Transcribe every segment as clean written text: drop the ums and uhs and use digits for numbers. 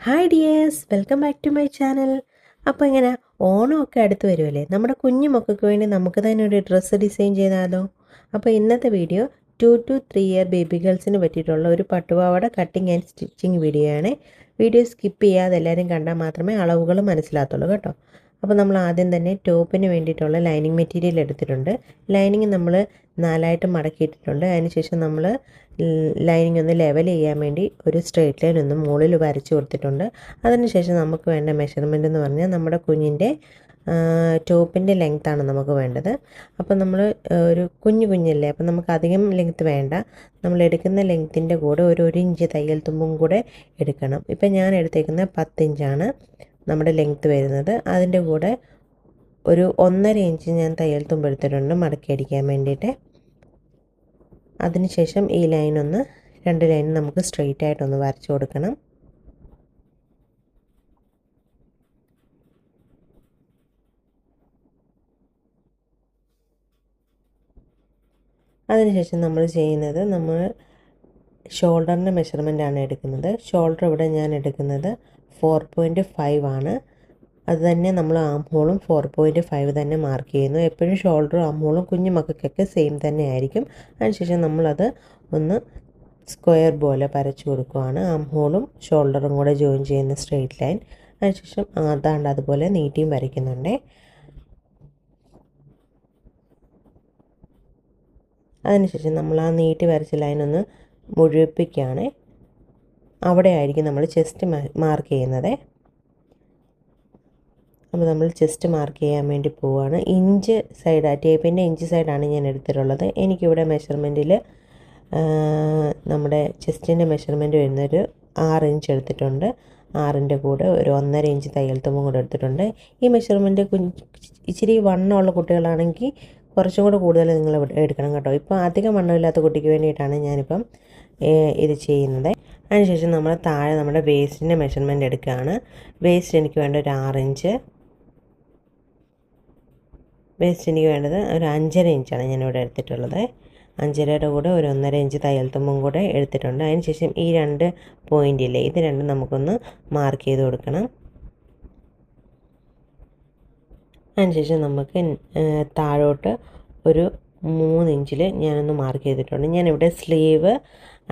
Hi dears, welcome back to my channel. അപ്പോൾ ഇങ്ങനെ ഓണമൊക്കെ അടുത്ത് വരുമല്ലേ, നമ്മുടെ കുഞ്ഞു മക്കൾക്ക് വേണ്ടി നമുക്ക് തന്നെ ഒരു ഡ്രസ്സ് ഡിസൈൻ ചെയ്താലോ. അപ്പോൾ ഇന്നത്തെ വീഡിയോ 2 to 3 ഇയർ ബേബി ഗേൾസിന് പറ്റിയിട്ടുള്ള ഒരു പട്ടുപാവാട കട്ടിങ് ആൻഡ് സ്റ്റിച്ചിങ് വീഡിയോ ആണ്. വീഡിയോ സ്കിപ്പ് ചെയ്യാതെ എല്ലാവരും കണ്ടാൽ മാത്രമേ അളവുകൾ മനസ്സിലാകത്തുള്ളൂ കേട്ടോ. അപ്പോൾ നമ്മൾ ആദ്യം തന്നെ ടോപ്പിന് വേണ്ടിയിട്ടുള്ള ലൈനിങ് മെറ്റീരിയൽ എടുത്തിട്ടുണ്ട്. ലൈനിങ് നമ്മൾ 4ആയിട്ട് മടക്കിയിട്ടിട്ടുണ്ട്. അതിനുശേഷം നമ്മൾ ലൈനിങ് ഒന്ന് ലെവൽ ചെയ്യാൻ വേണ്ടി ഒരു സ്ട്രെയിറ്റ് ലൈൻ ഒന്ന് മുകളിൽ വരച്ച് കൊടുത്തിട്ടുണ്ട്. അതിനുശേഷം നമുക്ക് വേണ്ട മെഷർമെൻ്റ് എന്ന് പറഞ്ഞാൽ നമ്മുടെ കുഞ്ഞിൻ്റെ ടോപ്പിൻ്റെ ലെങ്ത്താണ് നമുക്ക് വേണ്ടത്. അപ്പോൾ നമ്മൾ ഒരു കുഞ്ഞല്ലേ, അപ്പോൾ നമുക്ക് അധികം ലെങ്ത്ത് വേണ്ട. നമ്മൾ എടുക്കുന്ന ലെങ്ത്തിൻ്റെ കൂടെ ഒരു ഇഞ്ച് തയ്യൽ തുമ്പും കൂടെ എടുക്കണം. ഇപ്പം ഞാൻ എടുത്തേക്കുന്നത് 10 ഇഞ്ചാണ് നമ്മുടെ ലെങ്ത്ത് വരുന്നത്. അതിൻ്റെ കൂടെ ഒരു 1.5 ഇഞ്ച് ഞാൻ തയ്യൽ തുമ്പ് എടുത്തിട്ടുണ്ട് മടക്കി അടിക്കാൻ വേണ്ടിയിട്ട്. അതിനുശേഷം ഈ ലൈനൊന്ന് 2 ലൈൻ നമുക്ക് സ്ട്രെയിറ്റ് ആയിട്ടൊന്ന് വരച്ചു കൊടുക്കണം. അതിനുശേഷം നമ്മൾ ചെയ്യുന്നത്, നമ്മൾ ഷോൾഡറിൻ്റെ മെഷർമെൻ്റാണ് എടുക്കുന്നത്. ഷോൾഡർ ഇവിടെ ഞാൻ എടുക്കുന്നത് 4.5 ആണ്. അത് തന്നെ നമ്മൾ ആം ഹോളും 4.5 തന്നെ മാർക്ക് ചെയ്യുന്നു. എപ്പോഴും ഷോൾഡറും ആം ഹോളും കുഞ്ഞു മക്കൾക്കൊക്കെ സെയിം തന്നെ ആയിരിക്കും. അതിനുശേഷം നമ്മളത് ഒന്ന് സ്ക്വയർ പോലെ വരച്ചു കൊടുക്കുകയാണ്. ആം ഹോളും ഷോൾഡറും കൂടെ ജോയിൻ ചെയ്യുന്ന സ്ട്രെയിറ്റ് ലൈൻ. അതിനുശേഷം അതാണ്ട് അതുപോലെ നീട്ടിയും വരയ്ക്കുന്നുണ്ട്. അതിനുശേഷം നമ്മൾ ആ നീട്ടി വരച്ച ലൈനൊന്ന് മുഴുപ്പിക്കുകയാണ്. അവിടെ ആയിരിക്കും നമ്മൾ ചെസ്റ്റ് മാർക്ക് ചെയ്യുന്നത്. അപ്പോൾ നമ്മൾ ചെസ്റ്റ് മാർക്ക് ചെയ്യാൻ വേണ്ടി പോവുകയാണ്. ഇഞ്ച് സൈഡ്, ടേപ്പിൻ്റെ ഇഞ്ച് സൈഡാണ് ഞാൻ എടുത്തിട്ടുള്ളത്. എനിക്കിവിടെ മെഷർമെൻറ്റിൽ നമ്മുടെ ചെസ്റ്റിൻ്റെ മെഷർമെൻറ്റ് വരുന്നൊരു 6 ഇഞ്ച് എടുത്തിട്ടുണ്ട്. 6ൻ്റെ കൂടെ ഒരു 1.5 ഇഞ്ച് തയ്യൽ തുമ്പും കൂടെ എടുത്തിട്ടുണ്ട്. ഈ മെഷർമെൻറ്റ് ഇച്ചിരി വണ്ണമുള്ള കുട്ടികളാണെങ്കിൽ കുറച്ചും കൂടെ കൂടുതൽ നിങ്ങൾ എടുക്കണം കേട്ടോ. ഇപ്പോൾ അധികം വണ്ണമില്ലാത്ത കുട്ടിക്ക് വേണ്ടിയിട്ടാണ് ഞാനിപ്പം ഇത് ചെയ്യുന്നത്. അതിനുശേഷം നമ്മൾ താഴെ നമ്മുടെ വേസ്റ്റിൻ്റെ മെഷർമെൻറ്റ് എടുക്കുകയാണ്. വേസ്റ്റ് എനിക്ക് വേണ്ട ഒരു 6 ഇഞ്ച്, വേസ്റ്റ് എനിക്ക് വേണ്ടത് ഒരു 5.5 ഇഞ്ചാണ് ഞാനിവിടെ എടുത്തിട്ടുള്ളത്. 5.5യുടെ കൂടെ ഒരു 1.5 ഇഞ്ച് തയ്യൽ തുമ്പും കൂടെ എടുത്തിട്ടുണ്ട്. അതിനുശേഷം ഈ 2 പോയിൻ്റില്ലേ, ഇത് രണ്ടും നമുക്കൊന്ന് മാർക്ക് ചെയ്ത് കൊടുക്കണം. അതിനുശേഷം നമുക്ക് താഴോട്ട് ഒരു 3 ഇഞ്ചിൽ ഞാനൊന്ന് മാർക്ക് ചെയ്തിട്ടുണ്ട്. ഞാനിവിടെ സ്ലീവ്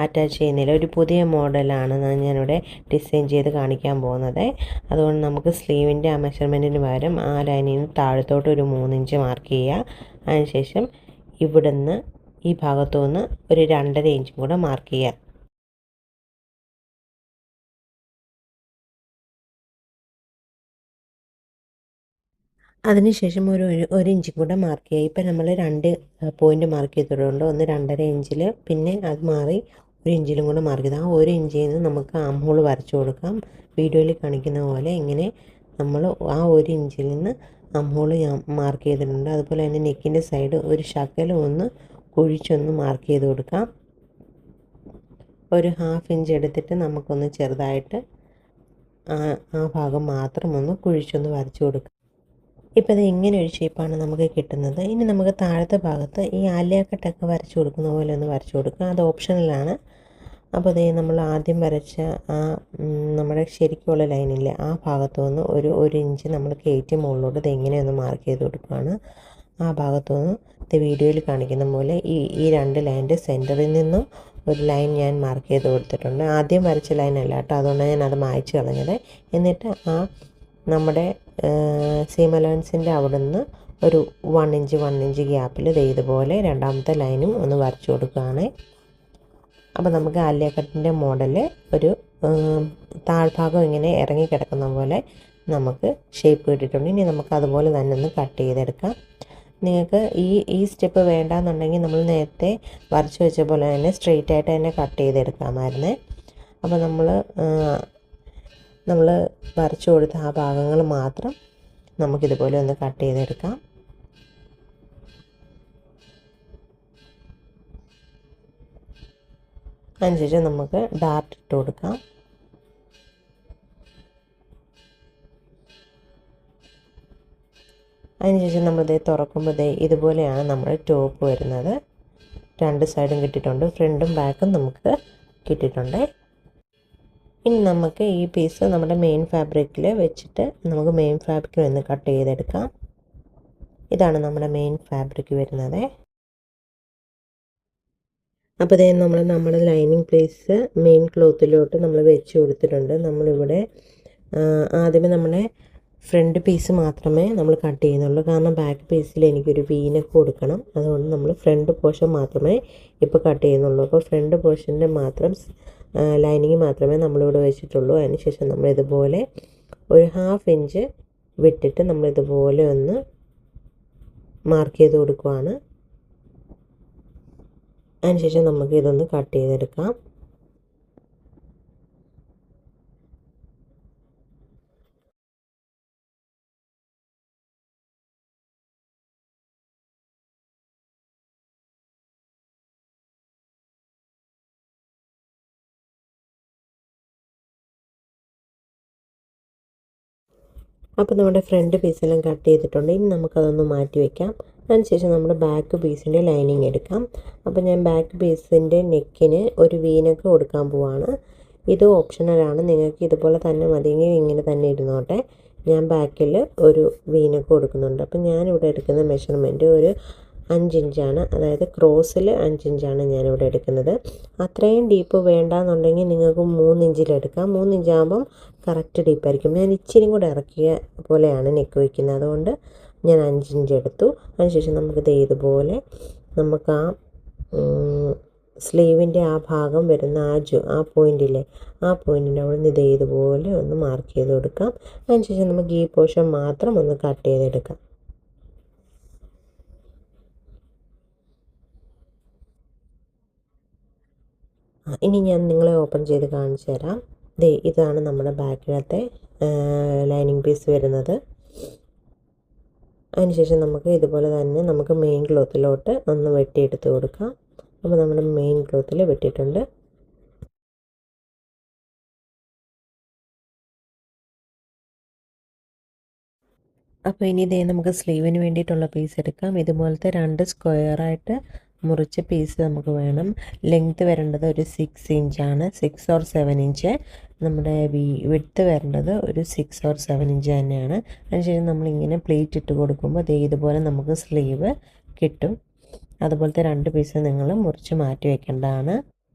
അറ്റാച്ച് ചെയ്യുന്നില്ല, ഒരു പുതിയ മോഡലാണ് ഞാനിവിടെ ഡിസൈൻ ചെയ്ത് കാണിക്കാൻ പോകുന്നത്. അതുകൊണ്ട് നമുക്ക് സ്ലീവിൻ്റെ ആ മെഷർമെൻറ്റിന് പകരം ആ ലൈനിൽ നിന്ന് താഴത്തോട്ട് ഒരു 3 ഇഞ്ച് മാർക്ക് ചെയ്യുക. അതിനുശേഷം ഇവിടുന്ന് ഈ ഭാഗത്തു നിന്ന് ഒരു 2.5 ഇഞ്ചും കൂടെ മാർക്ക് ചെയ്യുക. അതിനുശേഷം ഒരു ഇഞ്ചും കൂടെ മാർക്ക് ചെയ്യുക. ഇപ്പം നമ്മൾ 2 പോയിൻ്റ് മാർക്ക് ചെയ്തിട്ടുണ്ട്. ഒന്ന് 2.5 ഇഞ്ചിൽ, പിന്നെ അത് മാറി 1 ഇഞ്ചിലും കൂടെ മാർക്ക് ചെയ്ത് ആ 1 ഇഞ്ചിൽ നിന്ന് നമുക്ക് ആം ഹോൾ വരച്ചു കൊടുക്കാം. വീഡിയോയിൽ കാണിക്കുന്ന പോലെ ഇങ്ങനെ നമ്മൾ ആ 1 ഇഞ്ചിൽ നിന്ന് ആം ഹോൾ ഞാൻ മാർക്ക് ചെയ്തിട്ടുണ്ട്. അതുപോലെ തന്നെ നെക്കിൻ്റെ സൈഡ് ഒരു ശകലം ഒന്ന് കുഴിച്ചൊന്ന് മാർക്ക് ചെയ്ത് കൊടുക്കാം. ഒരു 1/2 ഇഞ്ച് എടുത്തിട്ട് നമുക്കൊന്ന് ചെറുതായിട്ട് ആ ഭാഗം മാത്രം ഒന്ന് കുഴിച്ചൊന്ന് വരച്ചു കൊടുക്കാം. ഇപ്പോൾ ഇത് ഇങ്ങനെ ഒരു ഷേപ്പാണ് നമുക്ക് കിട്ടുന്നത്. ഇനി നമുക്ക് താഴത്തെ ഭാഗത്ത് ഈ ആലിയാക്കട്ടൊക്കെ വരച്ചു കൊടുക്കുന്ന പോലെ ഒന്ന് വരച്ചു കൊടുക്കുക. അത് ഓപ്ഷണലാണ്. അപ്പോൾ ഇതേ നമ്മൾ ആദ്യം വരച്ച ആ നമ്മുടെ ശരിക്കുള്ള ലൈനില്ലേ, ആ ഭാഗത്തു നിന്ന് ഒരു ഇഞ്ച് നമ്മൾ കയറ്റി മുകളിലോട്ട് ഇത് എങ്ങനെ ഒന്ന് മാർക്ക് ചെയ്ത് കൊടുക്കുകയാണ്. ആ ഭാഗത്തു നിന്ന് ഇത് വീഡിയോയിൽ കാണിക്കുന്ന പോലെ ഈ 2 ലൈനിൻ്റെ സെൻറ്ററിൽ നിന്നും ഒരു ലൈൻ ഞാൻ മാർക്ക് ചെയ്ത് കൊടുത്തിട്ടുണ്ട്. ആദ്യം വരച്ച ലൈനല്ല കേട്ടോ, അതുകൊണ്ടാണ് ഞാൻ അത് മായ്ച്ച് കളഞ്ഞത്. എന്നിട്ട് ആ നമ്മുടെ സീം അലവൻസിൻ്റെ അവിടെ നിന്ന് ഒരു 1 ഇഞ്ച് ഗ്യാപ്പിൽ ഇതുപോലെ രണ്ടാമത്തെ ലൈനും ഒന്ന് വരച്ചു കൊടുക്കുകയാണ്. അപ്പോൾ നമുക്ക് ആലിയാക്കട്ടിൻ്റെ മോഡൽ ഒരു താഴ്ഭാഗം ഇങ്ങനെ ഇറങ്ങിക്കിടക്കുന്ന പോലെ നമുക്ക് ഷേപ്പ് കിട്ടിയിട്ടുണ്ട്. ഇനി നമുക്ക് അതുപോലെ തന്നെ ഒന്ന് കട്ട് ചെയ്തെടുക്കാം. നിങ്ങൾക്ക് ഈ സ്റ്റെപ്പ് വേണ്ടാന്നുണ്ടെങ്കിൽ നമ്മൾ നേരത്തെ വരച്ചു വെച്ച പോലെ തന്നെ സ്ട്രെയിറ്റ് ആയിട്ട് തന്നെ കട്ട് ചെയ്തെടുക്കാമായിരുന്നേ. അപ്പോൾ നമ്മൾ വരച്ചു കൊടുത്ത ആ ഭാഗങ്ങൾ മാത്രം നമുക്കിതുപോലെ ഒന്ന് കട്ട് ചെയ്തെടുക്കാം. അതിനുശേഷം നമുക്ക് ഡാർട്ട് ഇട്ട് കൊടുക്കാം. അതിനുശേഷം നമ്മളിത് തുറക്കുമ്പോൾ ഇതുപോലെയാണ് നമ്മുടെ ടോപ്പ് വരുന്നത്. 2 സൈഡും കിട്ടിയിട്ടുണ്ട്, ഫ്രണ്ടും ബാക്കും നമുക്ക് കിട്ടിയിട്ടുണ്ട്. ഇനി നമുക്ക് ഈ പീസ് നമ്മുടെ മെയിൻ ഫാബ്രിക്കിൽ വെച്ചിട്ട് നമുക്ക് മെയിൻ ഫാബ്രിക്കിൽ ഒന്ന് കട്ട് ചെയ്തെടുക്കാം. ഇതാണ് നമ്മുടെ മെയിൻ ഫാബ്രിക് വരുന്നത്. അപ്പോൾ ഇതേ നമ്മുടെ ലൈനിങ് പീസ് മെയിൻ ക്ലോത്തിലോട്ട് നമ്മൾ വെച്ച് കൊടുത്തിട്ടുണ്ട്. നമ്മളിവിടെ ആദ്യമേ നമ്മുടെ ഫ്രണ്ട് പീസ് മാത്രമേ നമ്മൾ കട്ട് ചെയ്യുന്നുള്ളൂ. കാരണം ബാക്ക് പീസിൽ എനിക്കൊരു വീനൊക്കെ കൊടുക്കണം. അതുകൊണ്ട് നമ്മൾ ഫ്രണ്ട് പോർഷൻ മാത്രമേ ഇപ്പോൾ കട്ട് ചെയ്യുന്നുള്ളൂ. അപ്പോൾ ഫ്രണ്ട് പോർഷൻ്റെ മാത്രം ലൈനിങ് മാത്രമേ നമ്മളിവിടെ വെച്ചിട്ടുള്ളൂ. അതിനുശേഷം നമ്മളിതുപോലെ ഒരു 1/2 ഇഞ്ച് വിട്ടിട്ട് നമ്മളിതുപോലെ ഒന്ന് മാർക്ക് ചെയ്ത് കൊടുക്കുവാണ്. അതിനുശേഷം നമുക്ക് ഇതൊന്ന് കട്ട് ചെയ്തെടുക്കാം. അപ്പോൾ നമ്മുടെ ഫ്രണ്ട് പീസെല്ലാം കട്ട് ചെയ്തിട്ടുണ്ട്. ഇനി നമുക്കതൊന്ന് മാറ്റി വയ്ക്കാം. അതിനുശേഷം നമ്മുടെ ബാക്ക് പീസിൻ്റെ ലൈനിങ് എടുക്കാം. അപ്പോൾ ഞാൻ ബാക്ക് പീസിൻ്റെ നെക്കിന് ഒരു വീനൊക്കെ കൊടുക്കാൻ പോവാണ്. ഇത് ഓപ്ഷണലാണ്. നിങ്ങൾക്ക് ഇതുപോലെ തന്നെ മതിയെങ്കിൽ ഇങ്ങനെ തന്നെ ഇരുന്നോട്ടെ. ഞാൻ ബാക്കിൽ ഒരു വീനൊക്കെ കൊടുക്കുന്നുണ്ട്. അപ്പോൾ ഞാനിവിടെ എടുക്കുന്ന മെഷർമെൻറ്റ് ഒരു 5 ഇഞ്ചാണ്. അതായത് ക്രോസിൽ 5 ഇഞ്ചാണ് ഞാനിവിടെ എടുക്കുന്നത്. അത്രയും ഡീപ്പ് വേണ്ടാന്നുണ്ടെങ്കിൽ നിങ്ങൾക്ക് 3 ഇഞ്ചിലെടുക്കാം. 3 ഇഞ്ചാകുമ്പം കറക്റ്റ് ഡീപ്പായിരിക്കും. ഞാൻ ഇച്ചിരി കൂടെ ഇറക്കിയ പോലെയാണ് നെക്ക് വയ്ക്കുന്നത്. അതുകൊണ്ട് ഞാൻ 5 ഇഞ്ച് എടുത്തു. അതിനുശേഷം നമുക്കിത് ഇതുപോലെ നമുക്ക് ആ സ്ലീവിൻ്റെ ആ ഭാഗം വരുന്ന ആ പോയിൻറ്റില്ലേ, ആ പോയിൻറ്റിൻ്റെ അവിടെ നിന്ന് ഇതുപോലെ ഒന്ന് മാർക്ക് ചെയ്ത് കൊടുക്കാം. അതിനുശേഷം നമുക്ക് ഈ പോർഷൻ മാത്രം ഒന്ന് കട്ട് ചെയ്തെടുക്കാം. ഇനി ഞാൻ നിങ്ങളെ ഓപ്പൺ ചെയ്ത് കാണിച്ചു തരാം. ഇതാണ് നമ്മുടെ ബാക്കിലത്തെ ലൈനിങ് പീസ് വരുന്നത്. അതിനുശേഷം നമുക്ക് ഇതുപോലെ തന്നെ നമുക്ക് മെയിൻ ക്ലോത്തിലോട്ട് ഒന്ന് വെട്ടിയെടുത്ത് കൊടുക്കാം. അപ്പോൾ നമ്മുടെ മെയിൻ ക്ലോത്തിൽ വെട്ടിയിട്ടുണ്ട്. അപ്പോൾ ഇനി ഇതേ നമുക്ക് സ്ലീവിന് വേണ്ടിയിട്ടുള്ള പീസ് എടുക്കാം. ഇതുപോലത്തെ 2 സ്ക്വയറായിട്ട് മുറിച്ച പീസ് നമുക്ക് വേണം. ലെങ്ത്ത് വരേണ്ടത് ഒരു 6 ഇഞ്ചാണ്. 6 ഓർ 7 ഇഞ്ച്. നമ്മുടെ വിഡ്ത്ത് വരേണ്ടത് ഒരു 6 ഓർ 7 ഇഞ്ച് തന്നെയാണ്. അതിനുശേഷം നമ്മളിങ്ങനെ പ്ലേറ്റ് ഇട്ട് കൊടുക്കുമ്പോൾ ഇതുപോലെ നമുക്ക് സ്ലീവ് കിട്ടും. അതുപോലത്തെ 2 പീസ് നിങ്ങൾ മുറിച്ച് മാറ്റി വയ്ക്കേണ്ടതാണ്.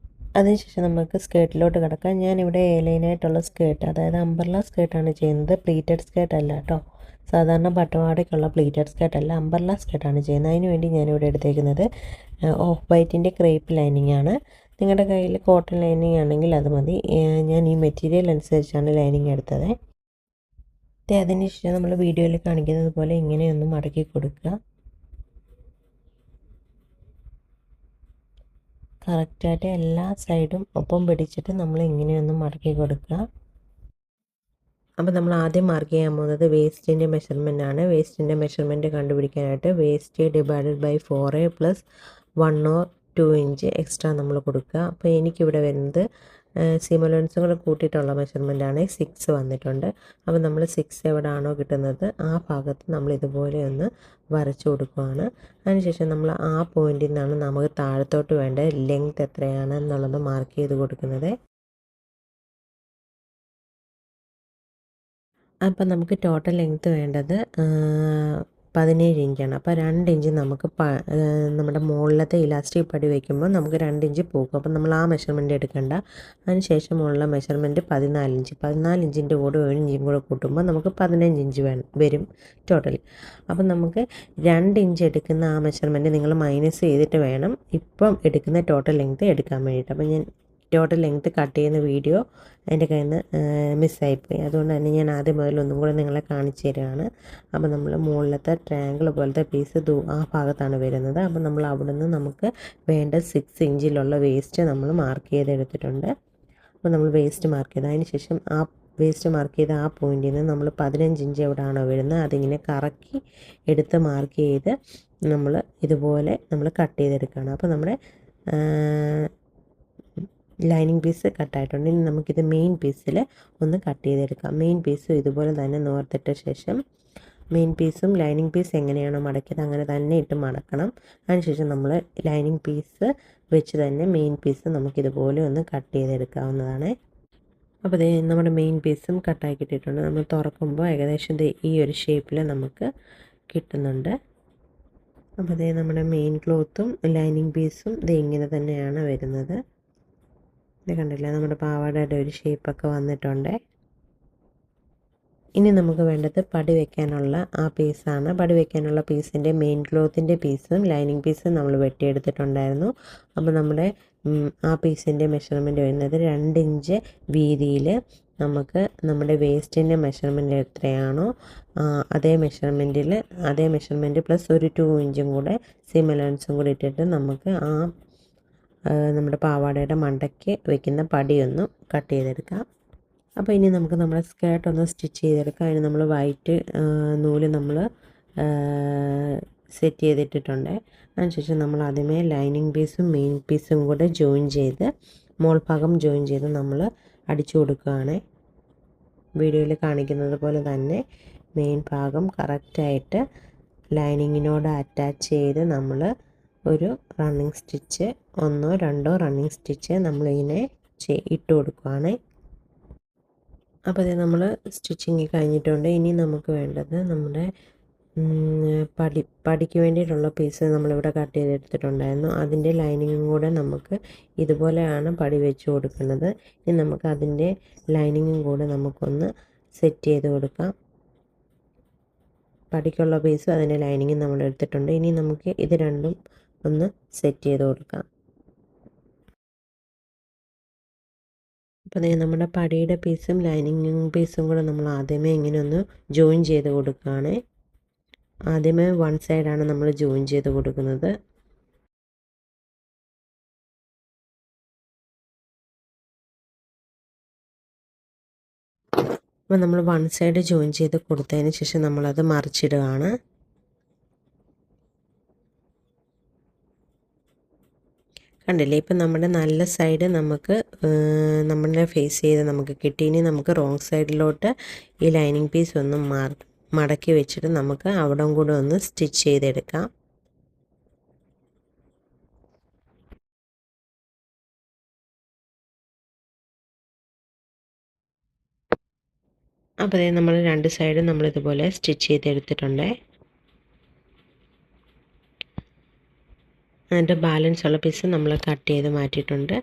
അതിനുശേഷം നമുക്ക് സ്കേർട്ടിലോട്ട് കിടക്കാം. ഞാനിവിടെ എലൈനായിട്ടുള്ള സ്കേർട്ട്, അതായത് അംബർല സ്കേർട്ടാണ് ചെയ്യുന്നത്. പ്ലീറ്റഡ് സ്കേർട്ട് അല്ല കേട്ടോ. സാധാരണ പട്ടുപാവാടയ്ക്കുള്ള പ്ലീറ്റഡ് സ്കേർട്ടല്ല, അംബർല സ്കേർട്ടാണ് ചെയ്യുന്നത്. അതിന് വേണ്ടി ഞാനിവിടെ എടുത്തേക്കുന്നത് ഓഫ് വൈറ്റിൻ്റെ ക്രേപ്പ് ലൈനിങ് ആണ്. നിങ്ങളുടെ കയ്യിൽ കോട്ടൺ ലൈനിങ് ആണെങ്കിൽ അത് മതി. ഞാൻ ഈ മെറ്റീരിയൽ അനുസരിച്ചാണ് ലൈനിങ് എടുത്തത്. അതിനുശേഷം നമ്മൾ വീഡിയോയിൽ കാണിക്കുന്നത് പോലെ ഇങ്ങനെയൊന്ന് മടക്കി കൊടുക്കുക. കറക്റ്റായിട്ട് എല്ലാ സൈഡും ഒപ്പം പിടിച്ചിട്ട് നമ്മൾ ഇങ്ങനെയൊന്ന് മടക്കി കൊടുക്കുക. അപ്പോൾ നമ്മൾ ആദ്യം മാർക്ക് ചെയ്യാൻ പോകുന്നത് വേസ്റ്റിൻ്റെ മെഷർമെൻ്റ് ആണ്. വേസ്റ്റിൻ്റെ മെഷർമെൻറ്റ് കണ്ടുപിടിക്കാനായിട്ട് waist divided by 4a + 1 or 2 inch extra നമ്മൾ കൊടുക്കുക. അപ്പോൾ എനിക്കിവിടെ വരുന്നത് സീം അലവൻസും കൂടെ കൂട്ടിയിട്ടുള്ള മെഷർമെൻ്റാണ് 6 വന്നിട്ടുണ്ട്. അപ്പോൾ നമ്മൾ 6 എവിടെയാണോ കിട്ടുന്നത് ആ ഭാഗത്ത് നമ്മൾ ഇതുപോലെ ഒന്ന് വരച്ചു കൊടുക്കുകയാണ്. അതിനുശേഷം നമ്മൾ ആ പോയിൻറ്റിൽ നിന്നാണ് നമുക്ക് താഴത്തോട്ട് വേണ്ട ലെങ്ത് എത്രയാണ് എന്നുള്ളത് മാർക്ക് ചെയ്ത് കൊടുക്കുന്നത്. അപ്പം നമുക്ക് ടോട്ടൽ ലെങ്ത്ത് വേണ്ടത് 17 ഇഞ്ചാണ്. അപ്പോൾ 2 ഇഞ്ച് നമുക്ക് നമ്മുടെ മുകളിലത്തെ ഇലാസ്റ്റിക് പടി വയ്ക്കുമ്പോൾ നമുക്ക് 2 ഇഞ്ച് പോകും. അപ്പം നമ്മൾ ആ മെഷർമെൻറ്റ് എടുക്കേണ്ട. അതിന് ശേഷമുള്ള മെഷർമെൻറ്റ് 14 ഇഞ്ച്. 14 ഇഞ്ചിൻ്റെ കൂടെ 1 ഇഞ്ചും കൂടെ കൂട്ടുമ്പോൾ നമുക്ക് 15 ഇഞ്ച് വരും ടോട്ടൽ. അപ്പം നമുക്ക് 2 ഇഞ്ച് എടുക്കുന്ന ആ മെഷർമെൻറ്റ് നിങ്ങൾ മൈനസ് ചെയ്തിട്ട് വേണം ഇപ്പം എടുക്കുന്ന ടോട്ടൽ ലെങ്ത്ത് എടുക്കാൻ വേണ്ടിയിട്ട്. അപ്പം ഞാൻ ടോട്ടൽ ലെങ്ത്ത് കട്ട് ചെയ്യുന്ന വീഡിയോ എൻ്റെ കയ്യിൽ നിന്ന് മിസ്സായിപ്പോയി. അതുകൊണ്ട് തന്നെ ഞാൻ ആദ്യം മുതൽ ഒന്നും കൂടെ നിങ്ങളെ കാണിച്ചു തരികയാണ്. അപ്പോൾ നമ്മൾ മുകളിലത്തെ ട്രയാങ്കിൾ പോലത്തെ പീസ് ആ ഭാഗത്താണ് വരുന്നത്. അപ്പോൾ നമ്മൾ അവിടെ നിന്ന് നമുക്ക് വേണ്ട 6 ഇഞ്ചിലുള്ള വേസ്റ്റ് നമ്മൾ മാർക്ക് ചെയ്തെടുത്തിട്ടുണ്ട്. അപ്പോൾ നമ്മൾ വേസ്റ്റ് മാർക്ക് ചെയ്ത് അതിന് ശേഷം ആ വേസ്റ്റ് മാർക്ക് ചെയ്ത ആ പോയിൻറ്റിൽ നിന്ന് നമ്മൾ 15 ഇഞ്ച് എവിടെയാണോ വരുന്നത് അതിങ്ങനെ കറക്കി എടുത്ത് മാർക്ക് ചെയ്ത് നമ്മൾ ഇതുപോലെ നമ്മൾ കട്ട് ചെയ്തെടുക്കുകയാണ്. അപ്പോൾ നമ്മുടെ ലൈനിങ് പീസ് കട്ടായിട്ടുണ്ട്. ഇനി നമുക്കിത് മെയിൻ പീസിൽ ഒന്ന് കട്ട് ചെയ്തെടുക്കാം. മെയിൻ പീസും ഇതുപോലെ തന്നെ നോർത്തിട്ട ശേഷം മെയിൻ പീസും ലൈനിങ് പീസ് എങ്ങനെയാണോ മടക്കിയത് അങ്ങനെ തന്നെ ഇട്ട് മടക്കണം. അതിനുശേഷം നമ്മൾ ലൈനിങ് പീസ് വെച്ച് തന്നെ മെയിൻ പീസ് നമുക്കിതുപോലെ ഒന്ന് കട്ട് ചെയ്തെടുക്കാവുന്നതാണ്. അപ്പോൾ ദേ നമ്മുടെ മെയിൻ പീസും കട്ടാക്കി കിട്ടിയിട്ടുണ്ട്. നമ്മൾ തുറക്കുമ്പോൾ ഏകദേശം ഈ ഒരു ഷേപ്പിൽ നമുക്ക് കിട്ടുന്നുണ്ട്. അപ്പോൾ ദേ നമ്മുടെ മെയിൻ ക്ലോത്തും ലൈനിങ് പീസും ഇത് ഇങ്ങനെ തന്നെയാണ് വരുന്നത്. ഇത് കണ്ടില്ല, നമ്മുടെ പാവാടയുടെ ഒരു ഷേപ്പൊക്കെ വന്നിട്ടുണ്ട്. ഇനി നമുക്ക് വേണ്ടത് പടി വയ്ക്കാനുള്ള ആ പീസാണ്. പടി വയ്ക്കാനുള്ള പീസിൻ്റെ മെയിൻ ക്ലോത്തിൻ്റെ പീസും ലൈനിങ് പീസും നമ്മൾ വെട്ടിയെടുത്തിട്ടുണ്ടായിരുന്നു. അപ്പോൾ നമ്മുടെ ആ പീസിൻ്റെ മെഷർമെൻറ്റ് വരുന്നത് 2 ഇഞ്ച് വീതിയിൽ നമുക്ക് നമ്മുടെ വേസ്റ്റിൻ്റെ മെഷർമെൻറ്റ് എത്രയാണോ അതേ മെഷർമെൻറ്റ് പ്ലസ് ഒരു 2 ഇഞ്ചും കൂടെ സീം അലവൻസും കൂടി ഇട്ടിട്ട് നമുക്ക് നമ്മുടെ പാവാടയുടെ മണ്ടയ്ക്ക് വയ്ക്കുന്ന പടിയൊന്ന് കട്ട് ചെയ്തെടുക്കാം. അപ്പോൾ ഇനി നമുക്ക് നമ്മുടെ സ്കേർട്ട് ഒന്ന് സ്റ്റിച്ച് ചെയ്തെടുക്കാം. അതിന് നമ്മൾ വൈറ്റ് നൂല് നമ്മൾ സെറ്റ് ചെയ്തിട്ടിട്ടുണ്ട്. അതിനുശേഷം നമ്മൾ ആദ്യമേ ലൈനിങ് പീസും മെയിൻ പീസും കൂടെ ജോയിൻ ചെയ്ത് മോൾ ഭാഗം ജോയിൻ ചെയ്ത് നമ്മൾ അടിച്ചു കൊടുക്കുകയാണ്. വീഡിയോയിൽ കാണിക്കുന്നത് പോലെ തന്നെ മെയിൻ ഭാഗം കറക്റ്റായിട്ട് ലൈനിങ്ങിനോട് അറ്റാച്ച് ചെയ്ത് നമ്മൾ ഒരു running stitch 1 or 2 running stitch നമ്മളിങ്ങനെ ഇട്ട് കൊടുക്കുകയാണ്. അപ്പോൾ ഇത് നമ്മൾ സ്റ്റിച്ചിങ് കഴിഞ്ഞിട്ടുണ്ട്. ഇനി നമുക്ക് വേണ്ടത് നമ്മുടെ പടിക്ക് വേണ്ടിയിട്ടുള്ള പീസ് നമ്മളിവിടെ കട്ട് ചെയ്തെടുത്തിട്ടുണ്ടായിരുന്നു. അതിൻ്റെ ലൈനിങ്ങും കൂടെ നമുക്ക് ഇതുപോലെയാണ് പടി വെച്ച് കൊടുക്കുന്നത്. ഇനി നമുക്ക് അതിൻ്റെ ലൈനിങ്ങും കൂടെ നമുക്കൊന്ന് സെറ്റ് ചെയ്ത് കൊടുക്കാം. പടിക്കുള്ള പീസും അതിൻ്റെ ലൈനിങ്ങും നമ്മൾ എടുത്തിട്ടുണ്ട്. ഇനി നമുക്ക് ഇത് രണ്ടും ഒന്ന് സെറ്റ് ചെയ്ത് കൊടുക്കാം. അപ്പോൾ നമ്മുടെ പടിയുടെ പീസും ലൈനിങ് പീസും കൂടെ നമ്മൾ ആദ്യമേ ഇങ്ങനെ ഒന്ന് ജോയിൻ ചെയ്ത് കൊടുക്കുകയാണ്. ആദ്യമേ വൺ സൈഡാണ് നമ്മൾ ജോയിൻ ചെയ്ത് കൊടുക്കുന്നത്. അപ്പോൾ നമ്മൾ വൺ സൈഡ് ജോയിൻ ചെയ്ത് കൊടുത്തതിന് ശേഷം നമ്മളത് മറിച്ചിടുകയാണ്. കണ്ടില്ലേ, ഇപ്പം നമ്മുടെ നല്ല സൈഡ് നമുക്ക് നമ്മളെ ഫേസ് ചെയ്ത് നമുക്ക് കിട്ടി. ഇനി നമുക്ക് റോങ് സൈഡിലോട്ട് ഈ ലൈനിങ് പീസ് ഒന്ന് മടക്കി വെച്ചിട്ട് നമുക്ക് അവിടെ കൂടെ ഒന്ന് സ്റ്റിച്ച് ചെയ്തെടുക്കാം. അപ്പോൾ നമ്മൾ 2 സൈഡും നമ്മളിതുപോലെ സ്റ്റിച്ച് ചെയ്തെടുത്തിട്ടുണ്ട്. എന്നിട്ട് ബാലൻസ് ഉള്ള പീസ് നമ്മൾ കട്ട് ചെയ്ത് മാറ്റിയിട്ടുണ്ട്.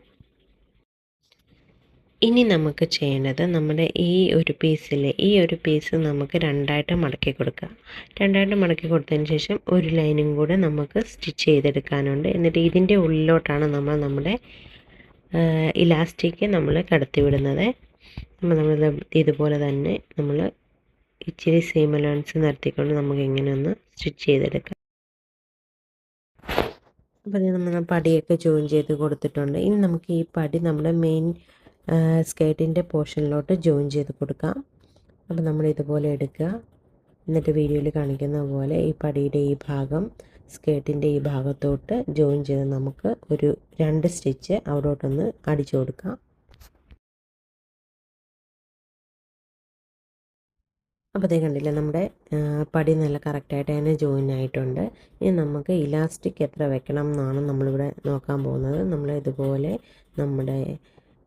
ഇനി നമുക്ക് ചെയ്യേണ്ടത് നമ്മുടെ ഈ ഒരു പീസ് നമുക്ക് 2ആയിട്ട് മടക്കി കൊടുക്കുക. 2ആയിട്ട് മടക്കി കൊടുത്തതിന് ശേഷം ഒരു ലൈനും കൂടെ നമുക്ക് സ്റ്റിച്ച് ചെയ്തെടുക്കാനുണ്ട്. എന്നിട്ട് ഇതിൻ്റെ ഉള്ളിലോട്ടാണ് നമ്മുടെ ഇലാസ്റ്റിക് നമ്മൾ കടത്തി വിടുന്നത്. നമ്മൾ ഇതുപോലെ തന്നെ നമ്മൾ ഇച്ചിരി സീം അലവൻസ് നിർത്തിക്കൊണ്ട് നമുക്ക് ഇങ്ങനെ ഒന്ന് സ്റ്റിച്ച് ചെയ്തെടുക്കാം. അപ്പോൾ നമ്മൾ പടിയൊക്കെ ജോയിൻ ചെയ്ത് കൊടുത്തിട്ടുണ്ട്. ഇനി നമുക്ക് ഈ പടി നമ്മുടെ മെയിൻ സ്കേർട്ടിൻ്റെ പോർഷനിലോട്ട് ജോയിൻ ചെയ്ത് കൊടുക്കാം. അപ്പോൾ നമ്മൾ ഇതുപോലെ എടുക്കുക. എന്നിട്ട് വീഡിയോയിൽ കാണിക്കുന്ന പോലെ ഈ പടിയുടെ ഈ ഭാഗം സ്കേർട്ടിൻ്റെ ഈ ഭാഗത്തോട്ട് ജോയിൻ ചെയ്ത് നമുക്ക് ഒരു 2 സ്റ്റിച്ച് അവിടോട്ടൊന്ന് അടിച്ചു കൊടുക്കാം. അപ്പോൾ അതേ കണ്ടില്ല, നമ്മുടെ പടി നല്ല കറക്റ്റായിട്ട് തന്നെ ജോയിൻ ആയിട്ടുണ്ട്. ഇനി നമുക്ക് ഇലാസ്റ്റിക് എത്ര വെക്കണം എന്നാണ് നമ്മളിവിടെ നോക്കാൻ പോകുന്നത്. നമ്മൾ ഇതുപോലെ നമ്മുടെ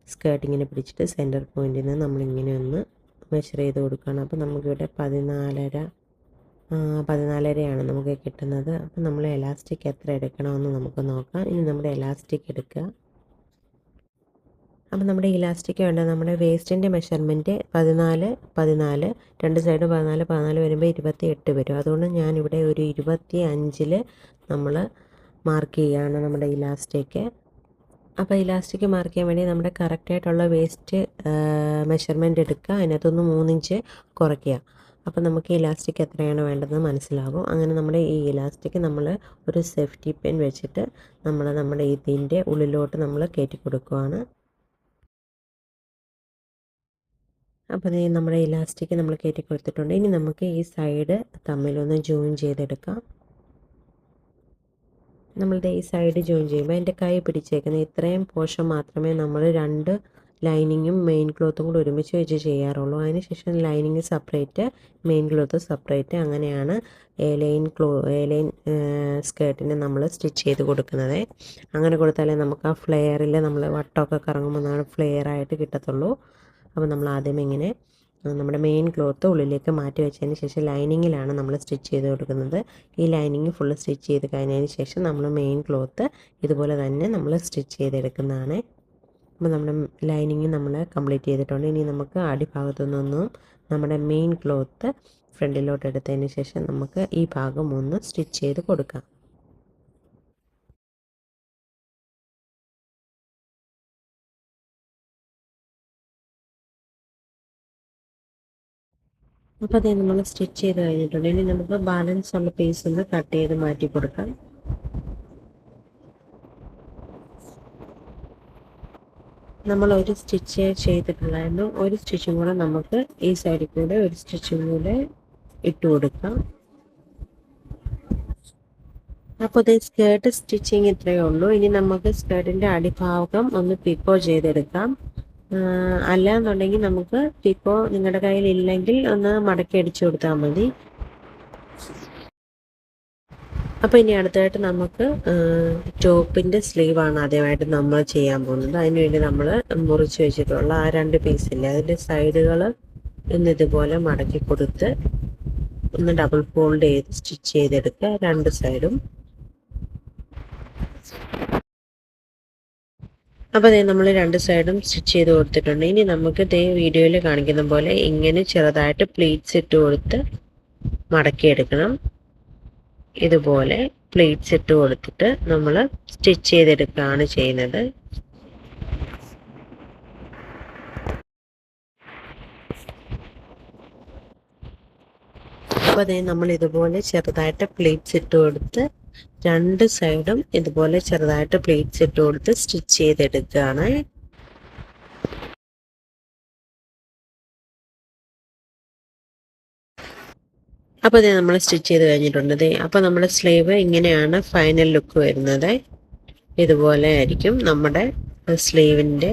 സ്കേർട്ട് ഇങ്ങനെ പിടിച്ചിട്ട് സെൻറ്റർ പോയിൻറ്റിൽ നിന്ന് നമ്മളിങ്ങനെ ഒന്ന് മെഷർ ചെയ്ത് കൊടുക്കുകയാണ്. അപ്പോൾ നമുക്കിവിടെ 14.5 നമുക്ക് കിട്ടുന്നത്. അപ്പോൾ നമ്മൾ എലാസ്റ്റിക് എത്ര എടുക്കണമെന്ന് നമുക്ക് നോക്കാം. ഇനി നമ്മുടെ എലാസ്റ്റിക് എടുക്കുക. അപ്പോൾ നമ്മുടെ ഇലാസ്റ്റിക് വേണ്ട നമ്മുടെ വേസ്റ്റിൻ്റെ മെഷർമെൻറ്റ് 14 2 സൈഡ് 14 വരുമ്പോൾ 28 വരും. അതുകൊണ്ട് ഞാനിവിടെ ഒരു 25 നമ്മൾ മാർക്ക് ചെയ്യുകയാണ് നമ്മുടെ ഇലാസ്റ്റിക്. അപ്പോൾ ഇലാസ്റ്റിക് മാർക്ക് ചെയ്യാൻ വേണ്ടി നമ്മുടെ കറക്റ്റായിട്ടുള്ള വേസ്റ്റ് മെഷർമെൻറ്റ് എടുക്കുക. അതിനകത്തൊന്ന് 3 ഇഞ്ച് കുറയ്ക്കുക. അപ്പോൾ നമുക്ക് ഇലാസ്റ്റിക് എത്രയാണ് വേണ്ടതെന്ന് മനസ്സിലാകും. അങ്ങനെ നമ്മുടെ ഈ ഇലാസ്റ്റിക് നമ്മൾ ഒരു സേഫ്റ്റി പിൻ വെച്ചിട്ട് നമ്മുടെ ഇതിൻ്റെ ഉള്ളിലോട്ട് നമ്മൾ കയറ്റി കൊടുക്കുകയാണ്. അപ്പോൾ നമ്മുടെ ഇലാസ്റ്റിക് നമ്മൾ കയറ്റി കൊടുത്തിട്ടുണ്ട്. ഇനി നമുക്ക് ഈ സൈഡ് തമ്മിലൊന്ന് ജോയിൻ ചെയ്തെടുക്കാം. നമ്മളുടെ ഈ സൈഡ് ജോയിൻ ചെയ്യുമ്പോൾ എൻ്റെ കൈ പിടിച്ചേക്കുന്ന ഇത്രയും പോർഷൻ മാത്രമേ നമ്മൾ 2 ലൈനിങ്ങും മെയിൻ ക്ലോത്തും കൂടി ഒരുമിച്ച് വെച്ച് ചെയ്യാറുള്ളൂ. അതിനുശേഷം lining separate, main cloth separate, അങ്ങനെയാണ് ലൈൻ സ്കേർട്ടിന് നമ്മൾ സ്റ്റിച്ച് ചെയ്ത് കൊടുക്കുന്നത്. അങ്ങനെ കൊടുത്താലേ നമുക്ക് ആ ഫ്ലെയറിൽ നമ്മൾ വട്ടമൊക്കെ കറങ്ങുമ്പോൾ ഫ്ലെയർ ആയിട്ട് കിട്ടത്തുള്ളൂ. അപ്പോൾ നമ്മൾ ആദ്യം ഇങ്ങനെ നമ്മുടെ മെയിൻ ക്ലോത്ത് ഉള്ളിലേക്ക് മാറ്റി വെച്ചതിന് ശേഷം ലൈനിങ്ങിലാണ് നമ്മൾ സ്റ്റിച്ച് ചെയ്ത് കൊടുക്കുന്നത്. ഈ ലൈനിങ് ഫുള്ള് സ്റ്റിച്ച് ചെയ്ത് കഴിഞ്ഞതിന് ശേഷം നമ്മൾ മെയിൻ ക്ലോത്ത് ഇതുപോലെ തന്നെ നമ്മൾ സ്റ്റിച്ച് ചെയ്തെടുക്കുന്നതാണ്. അപ്പോൾ നമ്മുടെ ലൈനിങ് നമ്മൾ കംപ്ലീറ്റ് ചെയ്തിട്ടുണ്ട്. ഇനി നമുക്ക് അടിഭാഗത്തു നിന്നും നമ്മുടെ മെയിൻ ക്ലോത്ത് ഫ്രണ്ടിലോട്ട് എടുത്തതിന് ശേഷം നമുക്ക് ഈ ഭാഗം ഒന്ന് സ്റ്റിച്ച് ചെയ്ത് കൊടുക്കാം. അപ്പോൾ അതേ നമ്മൾ സ്റ്റിച്ച് ചെയ്ത് കഴിഞ്ഞിട്ടുണ്ട്. ഇനി നമുക്ക് ബാലൻസ് ഉള്ള പീസ് ഒന്ന് കട്ട് ചെയ്ത് മാറ്റി കൊടുക്കാം. നമ്മൾ ഒരു സ്റ്റിച്ച് ചെയ്തിട്ടുണ്ടായിരുന്നു. ഒരു സ്റ്റിച്ചും കൂടെ നമുക്ക് ഈ സൈഡിൽ കൂടെ ഒരു സ്റ്റിച്ചും കൂടെ ഇട്ട് കൊടുക്കാം. അപ്പോൾ ഇത് സ്കേർട്ട് സ്റ്റിച്ചിങ് ഇത്രയേ ഉള്ളൂ. ഇനി നമുക്ക് സ്കേർട്ടിൻ്റെ അടിഭാഗം ഒന്ന് പിക്കോ ചെയ്തെടുക്കാം. അല്ലാന്നുണ്ടെങ്കിൽ നമുക്ക് പിക്കോ നിങ്ങളുടെ കയ്യിൽ ഇല്ലെങ്കിൽ ഒന്ന് മടക്കി അടിച്ചു കൊടുത്താൽ മതി. അപ്പോൾ ഇനി അടുത്തായിട്ട് നമുക്ക് ടോപ്പിൻ്റെ സ്ലീവാണ് ആദ്യമായിട്ട് നമ്മൾ ചെയ്യാൻ പോകുന്നത്. അതിനുവേണ്ടി നമ്മൾ മുറിച്ച് വെച്ചിട്ടുള്ള ആ 2 പീസില്ലേ, അതിൻ്റെ സൈഡുകൾ ഇതുപോലെ മടക്കി കൊടുത്ത് ഒന്ന് ഡബിൾ ഫോൾഡ് ചെയ്ത് സ്റ്റിച്ച് ചെയ്തെടുക്കുക 2 സൈഡും. അപ്പോൾ അതേ നമ്മൾ 2 സൈഡും സ്റ്റിച്ച് ചെയ്ത് കൊടുത്തിട്ടുണ്ട്. ഇനി നമുക്ക് ഇതേ വീഡിയോയിൽ കാണിക്കുന്ന പോലെ ഇങ്ങനെ ചെറുതായിട്ട് പ്ലീറ്റ്സ് ഇട്ട് കൊടുത്ത് മടക്കിയെടുക്കണം. ഇതുപോലെ പ്ലീറ്റ്സ് ഇട്ട് കൊടുത്തിട്ട് നമ്മൾ സ്റ്റിച്ച് ചെയ്തെടുക്കുകയാണ് ചെയ്യുന്നത്. അപ്പോൾ അതേ നമ്മൾ ഇതുപോലെ ചെറുതായിട്ട് പ്ലീറ്റ്സ് ഇട്ട് കൊടുത്ത് 2 സൈഡും ഇതുപോലെ ചെറുതായിട്ട് പ്ലീറ്റ്സ് ഇട്ട് കൊടുത്ത് സ്റ്റിച്ച് ചെയ്തെടുക്കുകയാണ്. അപ്പോൾ ഇത് നമ്മൾ സ്റ്റിച്ച് ചെയ്ത് കഴിഞ്ഞിട്ടുണ്ട്. അപ്പോൾ നമ്മുടെ സ്ലീവ് ഇങ്ങനെയാണ് ഫൈനൽ ലുക്ക് വരുന്നത്. ഇതുപോലെ ആയിരിക്കും നമ്മുടെ സ്ലീവിൻ്റെ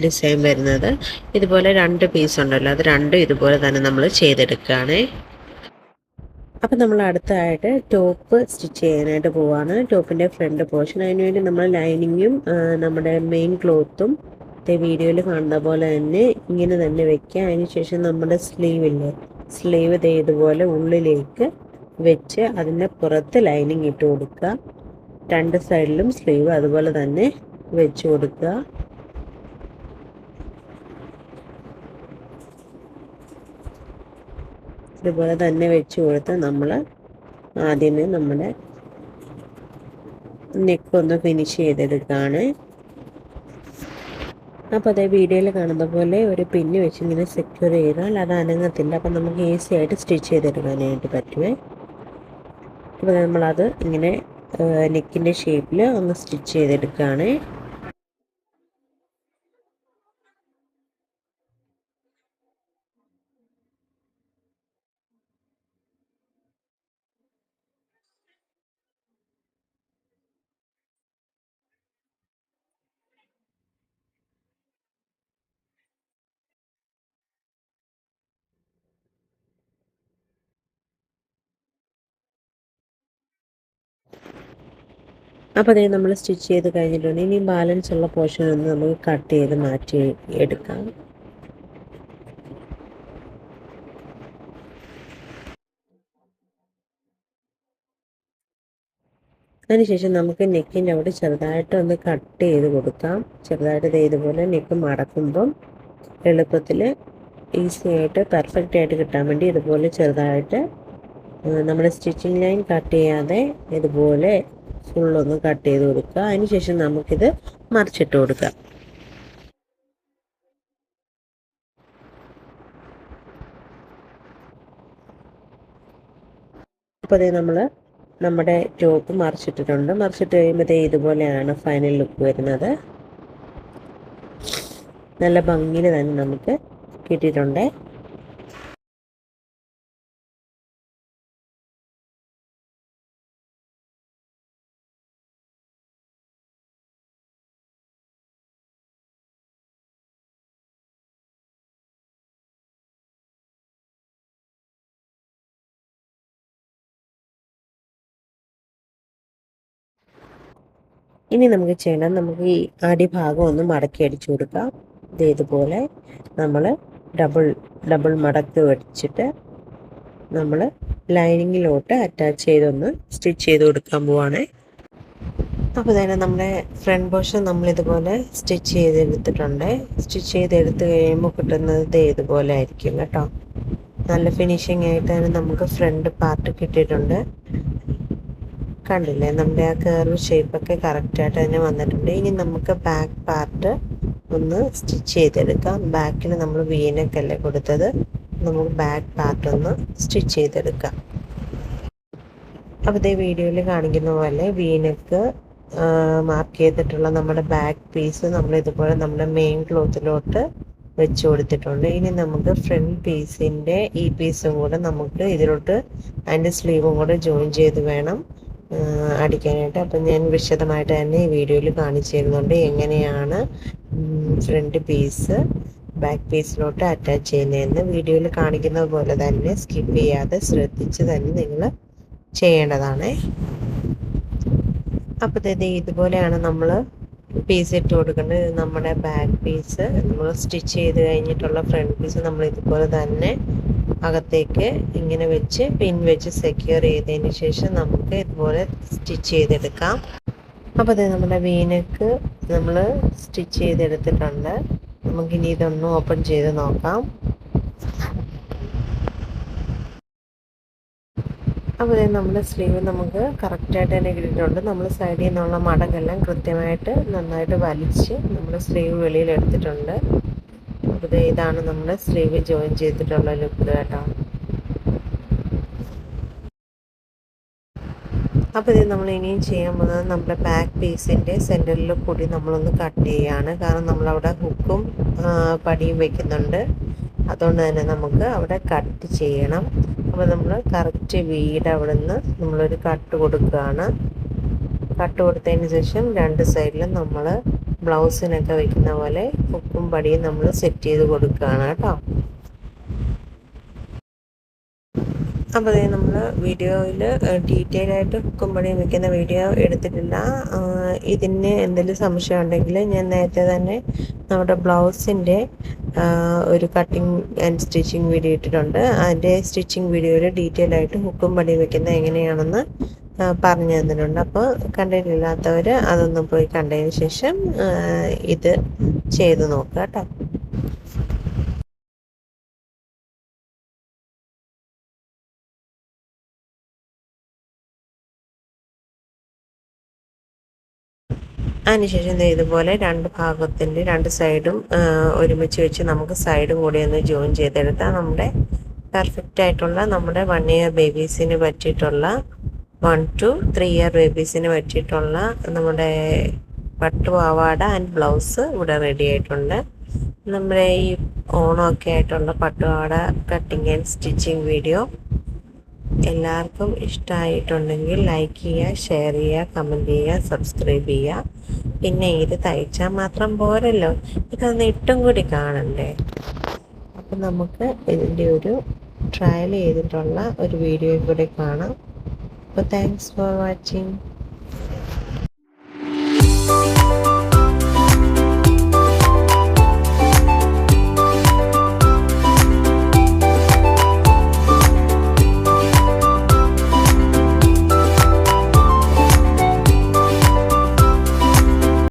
ഡിസൈൻ വരുന്നത്. ഇതുപോലെ 2 പീസ് ഉണ്ടല്ലോ, അത് 2 ഇതുപോലെ തന്നെ നമ്മൾ ചെയ്തെടുക്കുകയാണ്. അപ്പോൾ നമ്മൾ അടുത്തായിട്ട് ടോപ്പ് സ്റ്റിച്ച് ചെയ്യാനായിട്ട് പോവാണ്. ടോപ്പിൻ്റെ ഫ്രണ്ട് പോർഷൻ, അതിനുവേണ്ടി നമ്മൾ ലൈനിങ്ങും നമ്മുടെ മെയിൻ ക്ലോത്തും വീഡിയോയിൽ കാണുന്ന പോലെ തന്നെ ഇങ്ങനെ തന്നെ വെക്കുക. അതിനുശേഷം നമ്മുടെ സ്ലീവ് ഇതുപോലെ ഉള്ളിലേക്ക് വെച്ച് അതിൻ്റെ പുറത്ത് ലൈനിങ് ഇട്ട് കൊടുക്കുക. 2 സൈഡിലും സ്ലീവ് അതുപോലെ തന്നെ വെച്ച് കൊടുക്കുക. ഇതുപോലെ തന്നെ വെച്ച് കൊടുത്ത് നമ്മൾ ആദ്യമേ നമ്മുടെ നെക്കൊന്ന് ഫിനിഷ് ചെയ്തെടുക്കുകയാണ്. അപ്പോൾ അതേ വീഡിയോയിൽ കാണുന്ന പോലെ ഒരു പിന്ന് വെച്ച് ഇങ്ങനെ സെക്യൂർ ചെയ്താൽ അത് അനങ്ങത്തില്ല. അപ്പം നമുക്ക് ഈസി ആയിട്ട് സ്റ്റിച്ച് ചെയ്തെടുക്കാനായിട്ട് പറ്റുമേ. അപ്പോൾ നമ്മളത് ഇങ്ങനെ നെക്കിൻ്റെ ഷേപ്പിൽ ഒന്ന് സ്റ്റിച്ച് ചെയ്തെടുക്കുകയാണ്. അപ്പോൾ അതേ നമ്മൾ സ്റ്റിച്ച് ചെയ്ത് കഴിഞ്ഞിട്ടുണ്ട്. ഇനി ബാലൻസ് ഉള്ള പോർഷൻ ഒന്ന് നമുക്ക് കട്ട് ചെയ്ത് മാറ്റി എടുക്കാം. അതിനുശേഷം നമുക്ക് നെക്കിൻ്റെ അവിടെ ചെറുതായിട്ട് ഒന്ന് കട്ട് ചെയ്ത് കൊടുക്കാം. ചെറുതായിട്ട് ഇതുപോലെ നെക്ക് മടക്കുമ്പം എളുപ്പത്തിൽ ഈസി ആയിട്ട് പെർഫെക്റ്റ് ആയിട്ട് കിട്ടാൻ വേണ്ടി ഇതുപോലെ ചെറുതായിട്ട് നമ്മുടെ സ്റ്റിച്ചിങ് ലൈൻ കട്ട് ചെയ്യാതെ ഇതുപോലെ ഫുള്ളൊന്ന് കട്ട് ചെയ്ത് കൊടുക്കുക. അതിനുശേഷം നമുക്കിത് മറിച്ചിട്ട് കൊടുക്കാം. അപ്പോൾ അതേ നമ്മൾ നമ്മുടെ ടോപ്പ് മറിച്ചിട്ടിട്ടുണ്ട്. മറിച്ചിട്ട് കഴിയുമ്പോൾ ഇതുപോലെയാണ് ഫൈനൽ ലുക്ക് വരുന്നത്. നല്ല ഭംഗിയിൽ തന്നെ നമുക്ക് കിട്ടിയിട്ടുണ്ട്. ഇനി നമുക്ക് ചെയ്യണം, നമുക്ക് ഈ അടിഭാഗം ഒന്ന് മടക്കി അടിച്ചു കൊടുക്കാം. ഇതുപോലെ നമ്മൾ ഡബിൾ മടക്ക് വെച്ചിട്ട് നമ്മൾ ലൈനിങ്ങിലോട്ട് അറ്റാച്ച് ചെയ്തൊന്ന് സ്റ്റിച്ച് ചെയ്ത് കൊടുക്കാൻ പോവാണ്. അപ്പോൾ തന്നെ നമ്മുടെ ഫ്രണ്ട് പോർഷൻ നമ്മളിതുപോലെ സ്റ്റിച്ച് ചെയ്തെടുത്തിട്ടുണ്ട്. സ്റ്റിച്ച് ചെയ്തെടുത്ത് കഴിയുമ്പോൾ കിട്ടുന്നത് ഇതുപോലെ ആയിരിക്കും കേട്ടോ. നല്ല ഫിനിഷിംഗ് ആയിട്ട് തന്നെ നമുക്ക് ഫ്രണ്ട് പാർട്ട് കിട്ടിയിട്ടുണ്ട്. കണ്ടില്ലേ, നമ്മുടെ ആ കർവ് ഷേപ്പൊക്കെ കറക്റ്റായിട്ട് തന്നെ വന്നിട്ടുണ്ട്. ഇനി നമുക്ക് ബാക്ക് പാർട്ട് ഒന്ന് സ്റ്റിച്ച് ചെയ്തെടുക്കാം. ബാക്കിൽ നമ്മൾ വീനക്കല്ലേ കൊടുത്തത്, നമുക്ക് ബാക്ക് പാർട്ട് ഒന്ന് സ്റ്റിച്ച് ചെയ്തെടുക്കാം. അപ്പോൾ ഇതേ വീഡിയോയിൽ കാണിക്കുന്ന പോലെ വീനക്ക് മാർക്ക് ചെയ്തിട്ടുള്ള നമ്മുടെ ബാക്ക് പീസ് നമ്മൾ ഇതുപോലെ നമ്മുടെ മെയിൻ ക്ലോത്തിലോട്ട് വെച്ച് കൊടുത്തിട്ടുണ്ട്. ഇനി നമുക്ക് ഫ്രണ്ട് പീസിൻ്റെ ഈ പീസും കൂടെ നമുക്ക് ഇതിലോട്ട് അതിൻ്റെ സ്ലീവും കൂടെ ജോയിൻ ചെയ്ത് വേണം അടിക്കാനായിട്ട്. അപ്പം ഞാൻ വിശദമായിട്ട് തന്നെ ഈ വീഡിയോയിൽ കാണിച്ചു തരുന്നുണ്ട് എങ്ങനെയാണ് ഫ്രണ്ട് പീസ് ബാക്ക് പീസിലോട്ട് അറ്റാച്ച് ചെയ്യുന്നതെന്ന്. വീഡിയോയിൽ കാണിക്കുന്നത് പോലെ തന്നെ സ്കിപ്പ് ചെയ്യാതെ ശ്രദ്ധിച്ച് തന്നെ നിങ്ങൾ ചെയ്യേണ്ടതാണ്. അപ്പോൾ ഇതുപോലെയാണ് നമ്മൾ പീസ് ഇട്ട് കൊടുക്കേണ്ടത്. നമ്മുടെ ബാക്ക് പീസ് നമ്മൾ സ്റ്റിച്ച് ചെയ്ത് കഴിഞ്ഞിട്ടുള്ള ഫ്രണ്ട് പീസ് നമ്മൾ ഇതുപോലെ തന്നെ അകത്തേക്ക് ഇങ്ങനെ വെച്ച് പിൻ വെച്ച് സെക്യൂർ ചെയ്തതിന് ശേഷം നമുക്ക് ഇതുപോലെ സ്റ്റിച്ച് ചെയ്തെടുക്കാം. അപ്പോൾ നമ്മുടെ വീനക്ക് നമ്മൾ സ്റ്റിച്ച് ചെയ്തെടുത്തിട്ടുണ്ട്. നമുക്കിനി ഇതൊന്ന് ഓപ്പൺ ചെയ്ത് നോക്കാം. അപ്പോൾ നമ്മുടെ സ്ലീവ് നമുക്ക് കറക്റ്റായിട്ട് തന്നെ കിട്ടിയിട്ടുണ്ട്. നമ്മൾ സൈഡിൽ നിന്നുള്ള മടക്കെല്ലാം കൃത്യമായിട്ട് നന്നായിട്ട് വലിച്ച് നമ്മൾ സ്ലീവ് വെളിയിലെടുത്തിട്ടുണ്ട്. അപ്പോൾ ഇതാണ് നമ്മുടെ സ്ലീവ് ജോയിൻ ചെയ്തിട്ടുള്ള ലുക്ക് കേട്ടോ. അപ്പോൾ ഇത് നമ്മൾ ഇനിയും ചെയ്യാൻ പോകുന്നത് നമ്മുടെ ബാക്ക് പീസിൻ്റെ സെൻറ്ററിൽ കൂടി നമ്മളൊന്ന് കട്ട് ചെയ്യുകയാണ്. കാരണം നമ്മളവിടെ ഹുക്കും പടിയും വെക്കുന്നുണ്ട്. അതുകൊണ്ട് തന്നെ നമുക്ക് അവിടെ കട്ട് ചെയ്യണം. അപ്പോൾ നമ്മൾ കറക്റ്റ് വീട് അവിടെ നിന്ന് നമ്മളൊരു കട്ട് കൊടുക്കുകയാണ്. കട്ട് കൊടുത്തതിന് ശേഷം രണ്ട് സൈഡിലും നമ്മൾ ബ്ലൗസിനൊക്കെ വെക്കുന്ന പോലെ ഹുക്കും പടിയും നമ്മൾ സെറ്റ് ചെയ്ത് കൊടുക്കുകയാണ് കേട്ടോ. അപ്പോൾ നമ്മൾ വീഡിയോയിൽ ഡീറ്റെയിൽ ആയിട്ട് ഹുക്കും പടിയും വെക്കുന്ന വീഡിയോ എടുത്തിട്ടില്ല. ഇതിന് എന്തെങ്കിലും സംശയം ഉണ്ടെങ്കിൽ ഞാൻ നേരത്തെ തന്നെ നമ്മുടെ ബ്ലൗസിൻ്റെ ഒരു കട്ടിങ് ആൻഡ് സ്റ്റിച്ചിങ് വീഡിയോ ഇട്ടിട്ടുണ്ട്. അതിൻ്റെ സ്റ്റിച്ചിങ് വീഡിയോയിൽ ഡീറ്റെയിൽ ആയിട്ട് ഹുക്കും പടിയും വെക്കുന്നത് എങ്ങനെയാണെന്ന് പറഞ്ഞു തന്നിട്ടുണ്ട്. അപ്പോൾ കണ്ടിട്ടില്ലാത്തവർ അതൊന്ന് പോയി കണ്ടതിന് ശേഷം ഇത് ചെയ്ത് നോക്കുക കേട്ടോ. അതിനുശേഷം ഇതുപോലെ രണ്ട് ഭാഗത്തിൻ്റെ രണ്ട് സൈഡും ഒരുമിച്ച് വെച്ച് നമുക്ക് സൈഡും കൂടി ഒന്ന് ജോയിൻ ചെയ്തെടുത്താൽ നമ്മുടെ പെർഫെക്റ്റ് ആയിട്ടുള്ള നമ്മുടെ 1 ഇയർ ബേബീസിന് പറ്റിയിട്ടുള്ള 1 to 3 ഇയർ ബേബീസിന് പറ്റിയിട്ടുള്ള നമ്മുടെ പട്ടുപാവാട ആൻഡ് ബ്ലൗസ് ഇവിടെ റെഡി ആയിട്ടുണ്ട്. നമ്മുടെ ഈ ഓണമൊക്കെ ആയിട്ടുള്ള പട്ടുപാവാട കട്ടിങ് ആൻഡ് സ്റ്റിച്ചിങ് വീഡിയോ എല്ലാവർക്കും ഇഷ്ടമായിട്ടുണ്ടെങ്കിൽ ലൈക്ക് ചെയ്യുക, ഷെയർ ചെയ്യുക, കമൻറ്റ് ചെയ്യുക, സബ്സ്ക്രൈബ് ചെയ്യുക. പിന്നെ ഇത് തയ്ച്ചാൽ മാത്രം പോരല്ലോ, ഇതൊന്ന് ഇട്ടും കൂടി കാണണ്ടേ. അപ്പം നമുക്ക് ഇതിൻ്റെ ഒരു ട്രയൽ ചെയ്തിട്ടുള്ള ഒരു വീഡിയോ കൂടി കാണാം. അപ്പോൾ താങ്ക്സ് ഫോർ വാച്ചിങ്.